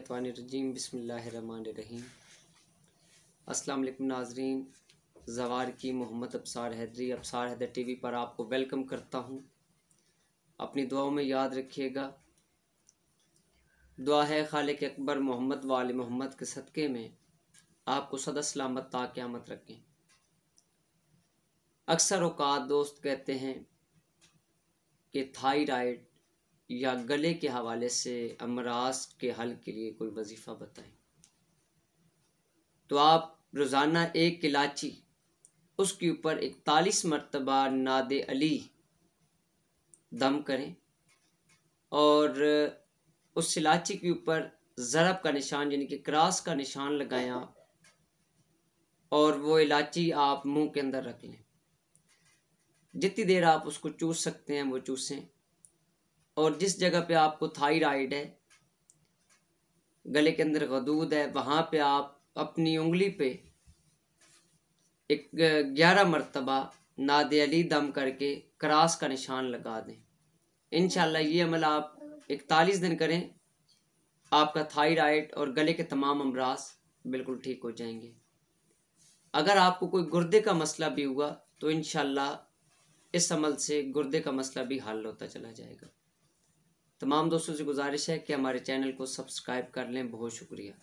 मिनश्शैतानिर्रजीम बिस्मिल्लाहिर्रहमानिर्रहीम। अस्सलाम वालेकुम नाज़रीन, ज़वार की मोहम्मद अब्सार हैदरी अब्सार हैदर टीवी पर आपको वेलकम करता हूँ। अपनी दुआओं में याद रखिएगा। दुआ है खालिक अकबर मोहम्मद वाले मोहम्मद के सदक़े में आपको सदा सलामत ता क़यामत रखें। अक्सर औक़ात दोस्त कहते हैं कि थायराइड या गले के हवाले से अमराज के हल के लिए कोई वजीफ़ा बताएं। तो आप रोज़ाना एक इलायची उसके ऊपर 41 मरतबा नादे अली दम करें और उस इलायची के ऊपर ज़रब का निशान यानी कि क्रॉस का निशान लगाएं आप, और वो इलायची आप मुंह के अंदर रख लें। जितनी देर आप उसको चूस सकते हैं वो चूसें। और जिस जगह पे आपको थायराइड है, गले के अंदर गदूद है, वहाँ पे आप अपनी उंगली पे 11 मरतबा नादे अली दम करके क्रॉस का निशान लगा दें। इंशाल्लाह ये अमल आप 41 दिन करें, आपका थायराइड और गले के तमाम अमराज बिल्कुल ठीक हो जाएंगे। अगर आपको कोई गुर्दे का मसला भी हुआ तो इंशाल्लाह इस अमल से गुर्दे का मसला भी हल होता चला जाएगा। तमाम दोस्तों से गुजारिश है कि हमारे चैनल को सब्सक्राइब कर लें। बहुत शुक्रिया।